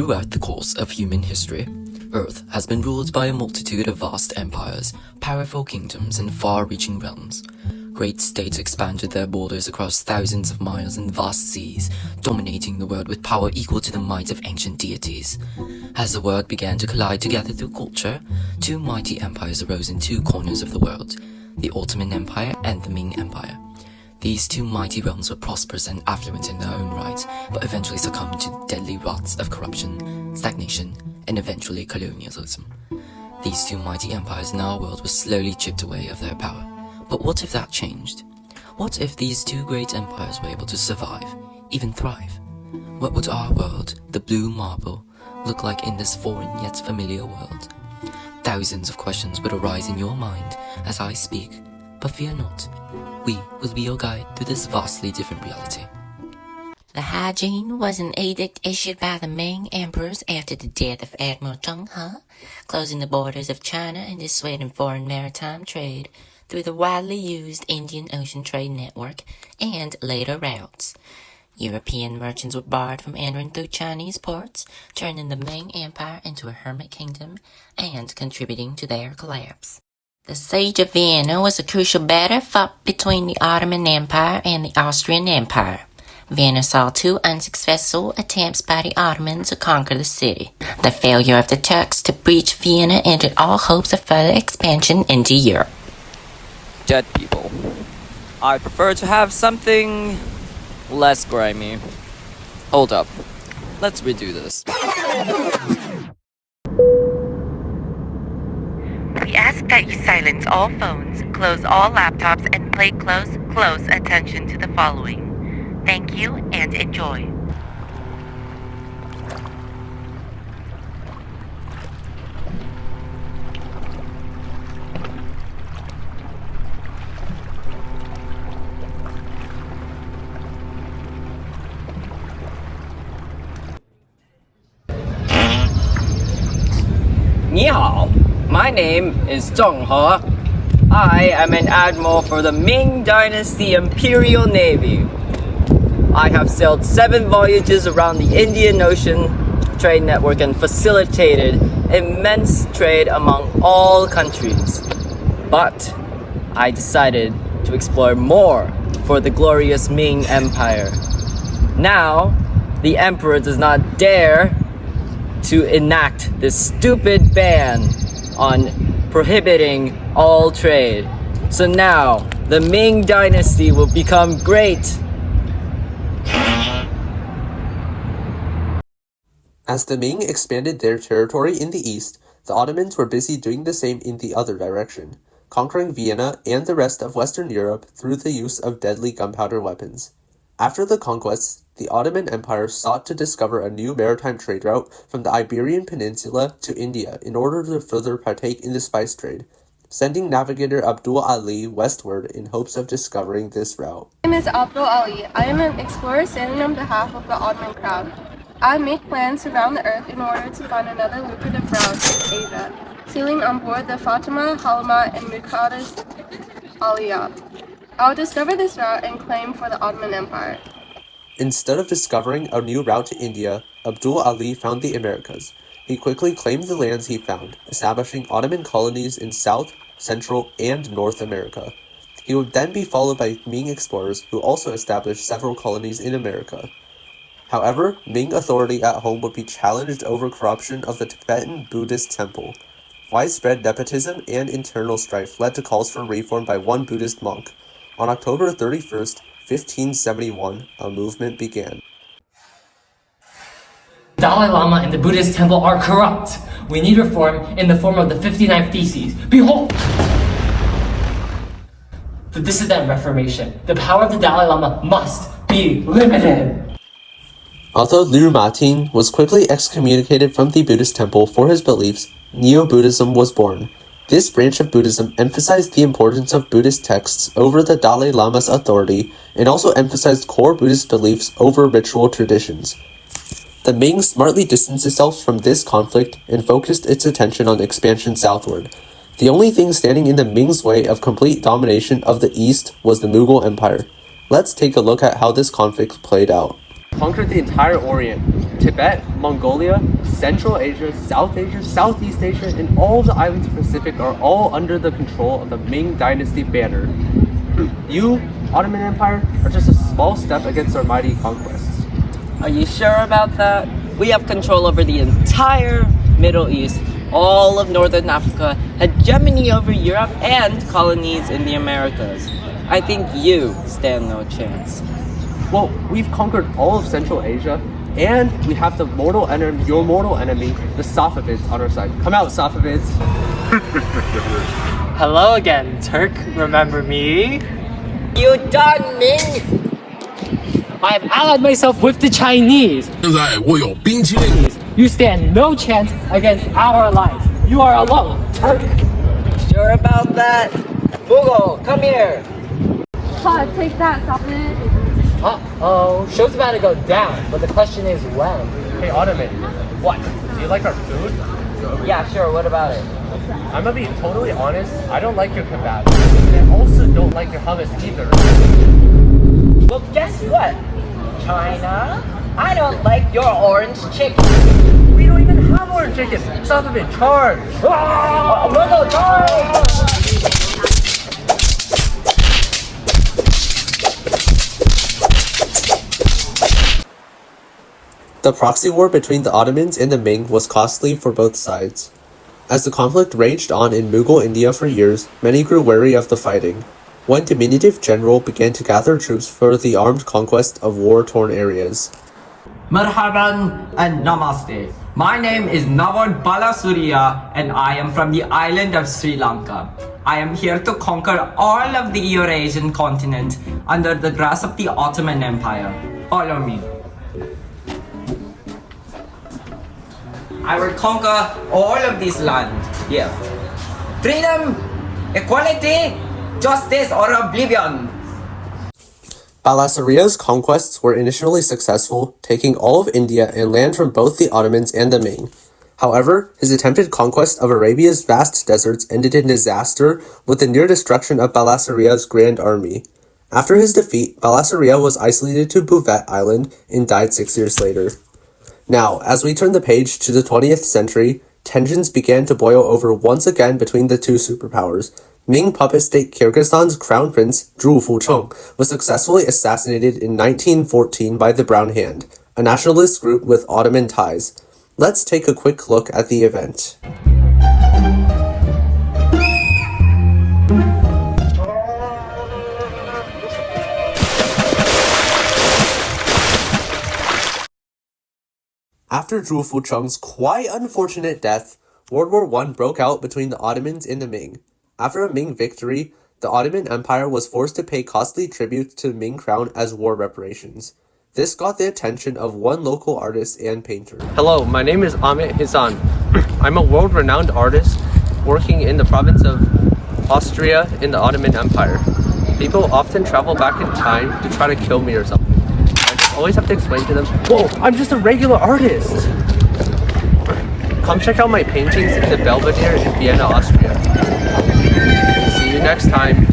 Throughout the course of human history, Earth has been ruled by a multitude of vast empires, powerful kingdoms, and far-reaching realms. Great states expanded their borders across thousands of miles and vast seas, dominating the world with power equal to the might of ancient deities. As the world began to collide together through culture, two mighty empires arose in two corners of the world, the Ottoman Empire and the Ming Empire. These two mighty realms were prosperous and affluent in their own right, but eventually succumbed to deadly rots of corruption, stagnation, and eventually colonialism. These two mighty empires in our world were slowly chipped away of their power. But what if that changed? What if these two great empires were able to survive, even thrive? What would our world, the blue marble, look like in this foreign yet familiar world? Thousands of questions would arise in your mind as I speak, but fear not. We will be your guide through this vastly different reality. The hygiene was an edict issued by the Ming emperors after the death of Admiral Zheng He, closing the borders of China and dissuading foreign maritime trade through the widely used Indian Ocean Trade Network and later routes. European merchants were barred from entering through Chinese ports, turning the Ming Empire into a hermit kingdom and contributing to their collapse. The Siege of Vienna was a crucial battle fought between the Ottoman Empire and the Austrian Empire. Vienna saw two unsuccessful attempts by the Ottomans to conquer the city. The failure of the Turks to breach Vienna ended all hopes of further expansion into Europe. Dead people. I prefer to have something less grimy. Hold up. Let's redo this. We ask that you silence all phones, close all laptops, and pay close attention to the following. Thank you and enjoy. Ni hao. My name is Zheng He. I am an admiral for the Ming Dynasty Imperial Navy. I have sailed 7 voyages around the Indian Ocean Trade Network and facilitated immense trade among all countries. But I decided to explore more for the glorious Ming Empire. Now, the Emperor does not dare to enact this stupid ban on prohibiting all trade. So now, the Ming Dynasty will become great. As the Ming expanded their territory in the east, the Ottomans were busy doing the same in the other direction, conquering Vienna and the rest of Western Europe through the use of deadly gunpowder weapons. After the conquests, the Ottoman Empire sought to discover a new maritime trade route from the Iberian Peninsula to India in order to further partake in the spice trade, sending navigator Abdul Ali westward in hopes of discovering this route. My name is Abdul Ali. I am an explorer sailing on behalf of the Ottoman crown. I make plans around the earth in order to find another lucrative route to Asia, sailing on board the Fatima, Halima, and Muqaddas Aliyah. I will discover this route and claim for the Ottoman Empire. Instead of discovering a new route to India, Abdul Ali found the Americas. He quickly claimed the lands he found, establishing Ottoman colonies in South, Central, and North America. He would then be followed by Ming explorers who also established several colonies in America. However, Ming authority at home would be challenged over corruption of the Tibetan Buddhist temple. Widespread nepotism and internal strife led to calls for reform by one Buddhist monk. On October 31st, 1571, a movement began. Dalai Lama and the Buddhist temple are corrupt. We need reform in the form of the 59 Theses. Behold! The dissident reformation. The power of the Dalai Lama must be limited. Although Liu Mating was quickly excommunicated from the Buddhist temple for his beliefs, Neo-Buddhism was born. This branch of Buddhism emphasized the importance of Buddhist texts over the Dalai Lama's authority and also emphasized core Buddhist beliefs over ritual traditions. The Ming smartly distanced itself from this conflict and focused its attention on expansion southward. The only thing standing in the Ming's way of complete domination of the East was the Mughal Empire. Let's take a look at how this conflict played out. Conquered the entire Orient, Tibet, Mongolia, Central Asia, South Asia, Southeast Asia, and all of the islands of the Pacific are all under the control of the Ming Dynasty banner. You, Ottoman Empire, are just a small step against our mighty conquests. Are you sure about that? We have control over the entire Middle East, all of Northern Africa, hegemony over Europe, and colonies in the Americas. I think you stand no chance. Well, we've conquered all of Central Asia, and we have the mortal enemy, your mortal enemy, the Safavids, on our side. Come out, Safavids! Hello again, Turk. Remember me? You done, Ming? I have allied myself with the Chinese. 现在我有冰淇淋。 You stand no chance against our allies. You are alone, Turk. Sure about that? Google, come here. Take that, stop it. Uh-oh. Show's about to go down, but the question is when. Hey, Ottoman, what? Do you like our food? Yeah, sure, what about it? I'm gonna be totally honest, I don't like your kebab. And I also don't like your hummus either. Well, guess what, China? I don't like your orange chicken. We don't even have orange chicken! Safavid, charge! Google, charge! The proxy war between the Ottomans and the Ming was costly for both sides. As the conflict raged on in Mughal India for years, many grew wary of the fighting. One diminutive general began to gather troops for the armed conquest of war-torn areas. Marhaban and namaste. My name is Nawad Balasuriya and I am from the island of Sri Lanka. I am here to conquer all of the Eurasian continent under the grasp of the Ottoman Empire. Follow me. I will conquer all of this land here. Freedom, equality, justice, or oblivion. Balasuriya's conquests were initially successful, taking all of India and land from both the Ottomans and the Ming. However, his attempted conquest of Arabia's vast deserts ended in disaster with the near destruction of Balasuriya's grand army. After his defeat, Balasuriya was isolated to Bouvet Island and died 6 years later. Now, as we turn the page to the 20th century, tensions began to boil over once again between the two superpowers. Ming puppet state Kyrgyzstan's crown prince, Zhu Fucheng, was successfully assassinated in 1914 by the Brown Hand, a nationalist group with Ottoman ties. Let's take a quick look at the event. After Zhu Fucheng's quite unfortunate death, World War I broke out between the Ottomans and the Ming. After a Ming victory, the Ottoman Empire was forced to pay costly tribute to the Ming crown as war reparations. This got the attention of one local artist and painter. Hello, my name is Amit Hizan. I'm a world-renowned artist working in the province of Austria in the Ottoman Empire. People often travel back in time to try to kill me or something. I always have to explain to them, whoa, I'm just a regular artist. Come check out my paintings in the Belvedere in Vienna, Austria. See you next time.